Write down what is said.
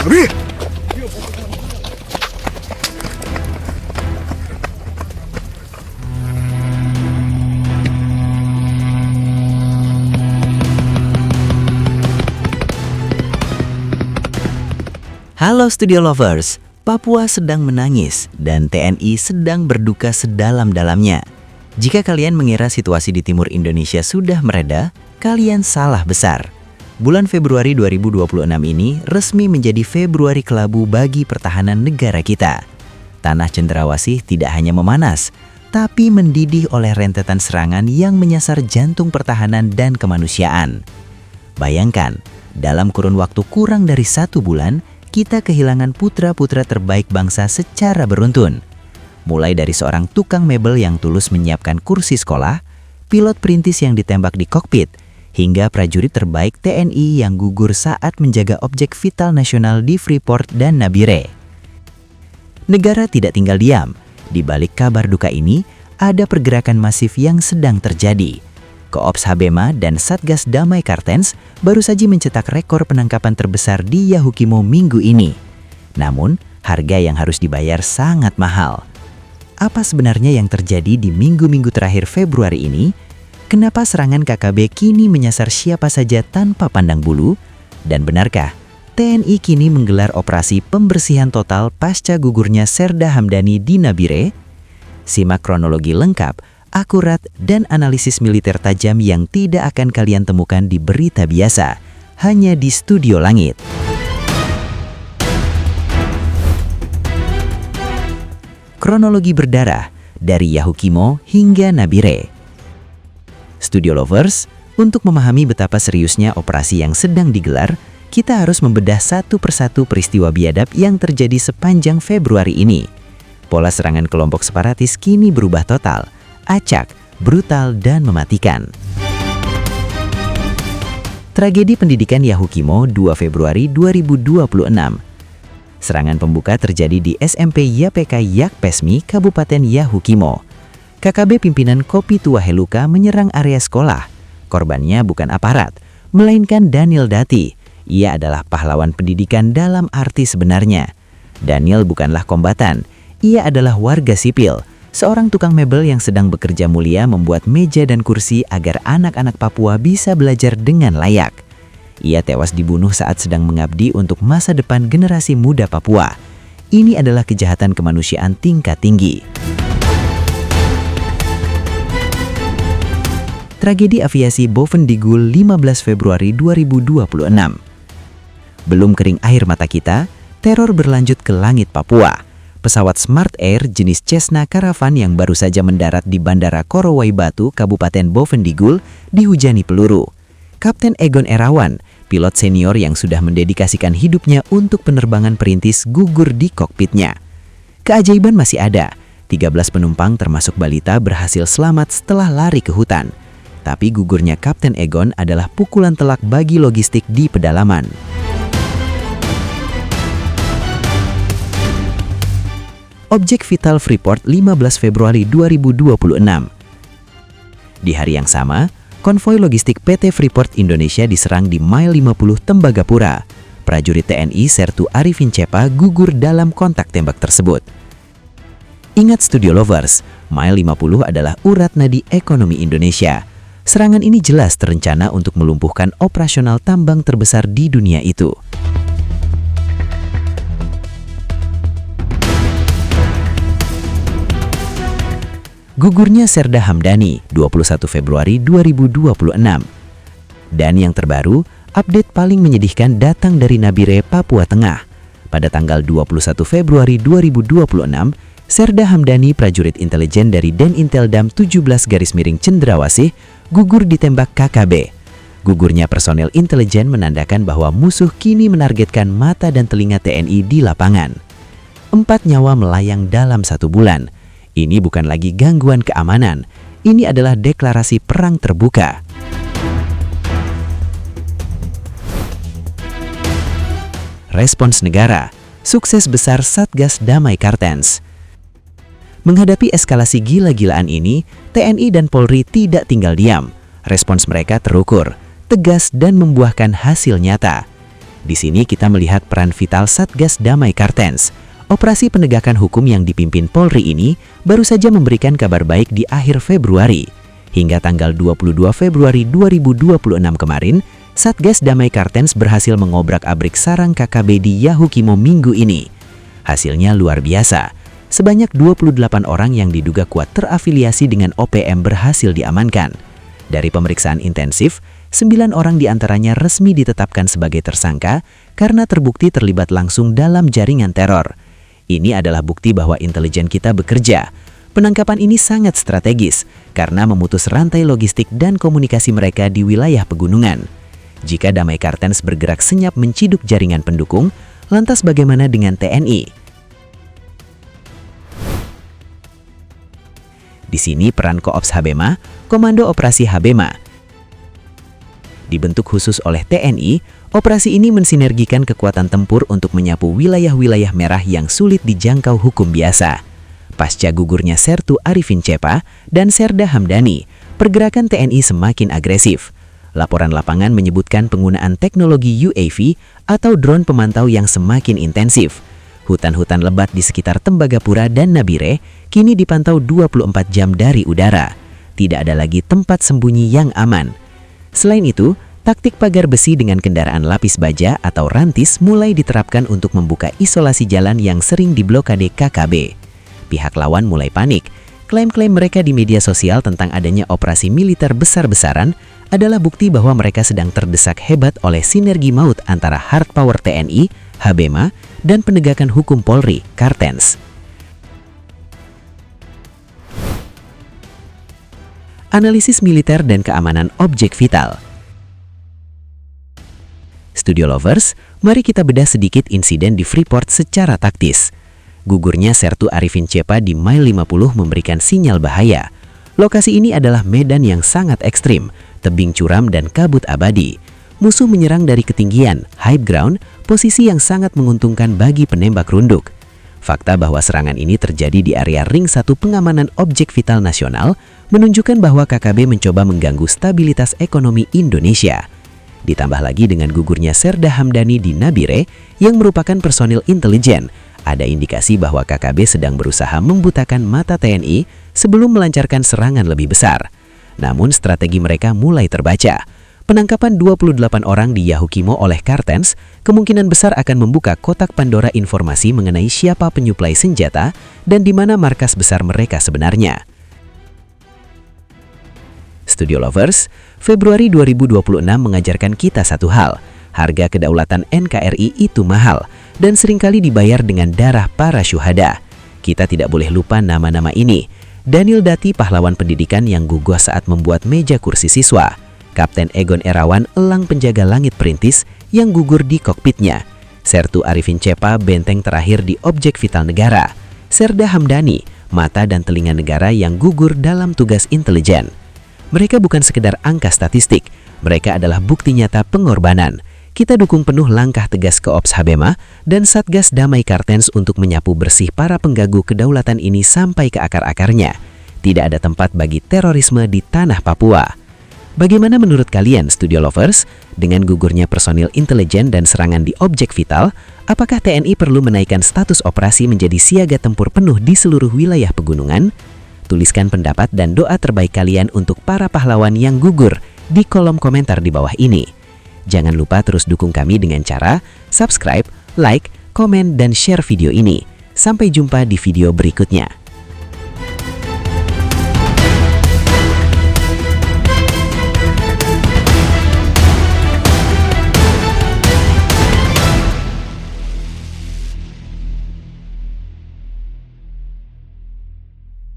Halo Studio Lovers, Papua sedang menangis dan TNI sedang berduka sedalam-dalamnya. Jika kalian mengira situasi di timur Indonesia sudah mereda, kalian salah besar. Bulan Februari 2026 ini resmi menjadi Februari kelabu bagi pertahanan negara kita. Tanah Cendrawasih tidak hanya memanas, tapi mendidih oleh rentetan serangan yang menyasar jantung pertahanan dan kemanusiaan. Bayangkan, dalam kurun waktu kurang dari 1 bulan, kita kehilangan putra-putra terbaik bangsa secara beruntun. Mulai dari seorang tukang mebel yang tulus menyiapkan kursi sekolah, pilot perintis yang ditembak di kokpit, hingga prajurit terbaik TNI yang gugur saat menjaga objek vital nasional di Freeport dan Nabire. Negara tidak tinggal diam. Di balik kabar duka ini, ada pergerakan masif yang sedang terjadi. Koops Habema dan Satgas Damai Kartens baru saja mencetak rekor penangkapan terbesar di Yahukimo minggu ini. Namun, harga yang harus dibayar sangat mahal. Apa sebenarnya yang terjadi di minggu-minggu terakhir Februari ini? Kenapa serangan KKB kini menyasar siapa saja tanpa pandang bulu? Dan benarkah TNI kini menggelar operasi pembersihan total pasca gugurnya Serda Hamdani di Nabire? Simak kronologi lengkap, akurat, dan analisis militer tajam yang tidak akan kalian temukan di berita biasa, hanya di Studio Langit. Kronologi berdarah, dari Yahukimo hingga Nabire. Studio Lovers, untuk memahami betapa seriusnya operasi yang sedang digelar, kita harus membedah satu persatu peristiwa biadab yang terjadi sepanjang Februari ini. Pola serangan kelompok separatis kini berubah total, acak, brutal, dan mematikan. Tragedi pendidikan Yahukimo 2 Februari 2026. Serangan pembuka terjadi di SMP YPK Yakpesmi, Kabupaten Yahukimo. KKB pimpinan Kopi Tua Heluka menyerang area sekolah. Korbannya bukan aparat, melainkan Daniel Dati. Ia adalah pahlawan pendidikan dalam arti sebenarnya. Daniel bukanlah kombatan, ia adalah warga sipil, seorang tukang mebel yang sedang bekerja mulia membuat meja dan kursi agar anak-anak Papua bisa belajar dengan layak. Ia tewas dibunuh saat sedang mengabdi untuk masa depan generasi muda Papua. Ini adalah kejahatan kemanusiaan tingkat tinggi. Tragedi aviasi Bovendigul 15 Februari 2026. Belum kering air mata kita, teror berlanjut ke langit Papua. Pesawat Smart Air jenis Cessna Caravan yang baru saja mendarat di Bandara Korowai Batu, Kabupaten Bovendigul, dihujani peluru. Kapten Egon Erawan, pilot senior yang sudah mendedikasikan hidupnya untuk penerbangan perintis, gugur di kokpitnya. Keajaiban masih ada, 13 penumpang termasuk balita berhasil selamat setelah lari ke hutan. Tapi gugurnya Kapten Egon adalah pukulan telak bagi logistik di pedalaman. Objek vital Freeport 15 Februari 2026. Di hari yang sama, konvoi logistik PT Freeport Indonesia diserang di Mile 50 Tembagapura. Prajurit TNI Sertu Arifin Cepa gugur dalam kontak tembak tersebut. Ingat Studio Lovers, Mile 50 adalah urat nadi ekonomi Indonesia. Serangan ini jelas terencana untuk melumpuhkan operasional tambang terbesar di dunia itu. Gugurnya Serda Hamdani 21 Februari 2026. Dan yang terbaru, update paling menyedihkan datang dari Nabire, Papua Tengah. Pada tanggal 21 Februari 2026, Serda Hamdani, prajurit intelijen dari Deninteldam 17 Cendrawasih, gugur ditembak KKB. Gugurnya personel intelijen menandakan bahwa musuh kini menargetkan mata dan telinga TNI di lapangan. 4 nyawa melayang dalam 1 bulan. Ini bukan lagi gangguan keamanan, ini adalah deklarasi perang terbuka. Respons negara, sukses besar Satgas Damai Kartens. Menghadapi eskalasi gila-gilaan ini, TNI dan Polri tidak tinggal diam. Respons mereka terukur, tegas, dan membuahkan hasil nyata. Di sini kita melihat peran vital Satgas Damai Kartens. Operasi penegakan hukum yang dipimpin Polri ini baru saja memberikan kabar baik di akhir Februari. Hingga tanggal 22 Februari 2026 kemarin, Satgas Damai Kartens berhasil mengobrak-abrik sarang KKB di Yahukimo minggu ini. Hasilnya luar biasa. Sebanyak 28 orang yang diduga kuat terafiliasi dengan OPM berhasil diamankan. Dari pemeriksaan intensif, 9 orang diantaranya resmi ditetapkan sebagai tersangka karena terbukti terlibat langsung dalam jaringan teror. Ini adalah bukti bahwa intelijen kita bekerja. Penangkapan ini sangat strategis karena memutus rantai logistik dan komunikasi mereka di wilayah pegunungan. Jika Damai Kartens bergerak senyap menciduk jaringan pendukung, lantas bagaimana dengan TNI? Di sini peran Koops Habema, Komando Operasi Habema. Dibentuk khusus oleh TNI, operasi ini mensinergikan kekuatan tempur untuk menyapu wilayah-wilayah merah yang sulit dijangkau hukum biasa. Pasca gugurnya Sertu Arifin Cepa dan Serda Hamdani, pergerakan TNI semakin agresif. Laporan lapangan menyebutkan penggunaan teknologi UAV atau drone pemantau yang semakin intensif. Hutan-hutan lebat di sekitar Tembagapura dan Nabire kini dipantau 24 jam dari udara. Tidak ada lagi tempat sembunyi yang aman. Selain itu, taktik pagar besi dengan kendaraan lapis baja atau rantis mulai diterapkan untuk membuka isolasi jalan yang sering diblokade KKB. Pihak lawan mulai panik. Klaim-klaim mereka di media sosial tentang adanya operasi militer besar-besaran adalah bukti bahwa mereka sedang terdesak hebat oleh sinergi maut antara hard power TNI, Habema, dan penegakan hukum Polri, Kartens. Analisis militer dan keamanan objek vital. Studio Lovers, mari kita bedah sedikit insiden di Freeport secara taktis. Gugurnya Sertu Arifin Cepa di Mile 50 memberikan sinyal bahaya. Lokasi ini adalah medan yang sangat ekstrim, tebing curam dan kabut abadi. Musuh menyerang dari ketinggian, high ground, posisi yang sangat menguntungkan bagi penembak runduk. Fakta bahwa serangan ini terjadi di area ring 1 pengamanan objek vital nasional menunjukkan bahwa KKB mencoba mengganggu stabilitas ekonomi Indonesia. Ditambah lagi dengan gugurnya Serda Hamdani di Nabire yang merupakan personil intelijen, ada indikasi bahwa KKB sedang berusaha membutakan mata TNI sebelum melancarkan serangan lebih besar. Namun strategi mereka mulai terbaca. Penangkapan 28 orang di Yahukimo oleh Kartens kemungkinan besar akan membuka kotak Pandora informasi mengenai siapa penyuplai senjata dan di mana markas besar mereka sebenarnya. Studio Lovers, Februari 2026 mengajarkan kita satu hal. Harga kedaulatan NKRI itu mahal dan seringkali dibayar dengan darah para syuhada. Kita tidak boleh lupa nama-nama ini. Daniel Dati, pahlawan pendidikan yang gugup saat membuat meja kursi siswa. Kapten Egon Erawan, elang penjaga langit perintis yang gugur di kokpitnya. Sertu Arifin Cepa, benteng terakhir di objek vital negara. Serda Hamdani, mata dan telinga negara yang gugur dalam tugas intelijen. Mereka bukan sekedar angka statistik, mereka adalah bukti nyata pengorbanan. Kita dukung penuh langkah tegas Koops Habema dan Satgas Damai Kartens untuk menyapu bersih para pengganggu kedaulatan ini sampai ke akar-akarnya. Tidak ada tempat bagi terorisme di tanah Papua. Bagaimana menurut kalian, Studio Lovers? Dengan gugurnya personil intelijen dan serangan di objek vital, apakah TNI perlu menaikkan status operasi menjadi siaga tempur penuh di seluruh wilayah pegunungan? Tuliskan pendapat dan doa terbaik kalian untuk para pahlawan yang gugur di kolom komentar di bawah ini. Jangan lupa terus dukung kami dengan cara subscribe, like, komen, dan share video ini. Sampai jumpa di video berikutnya.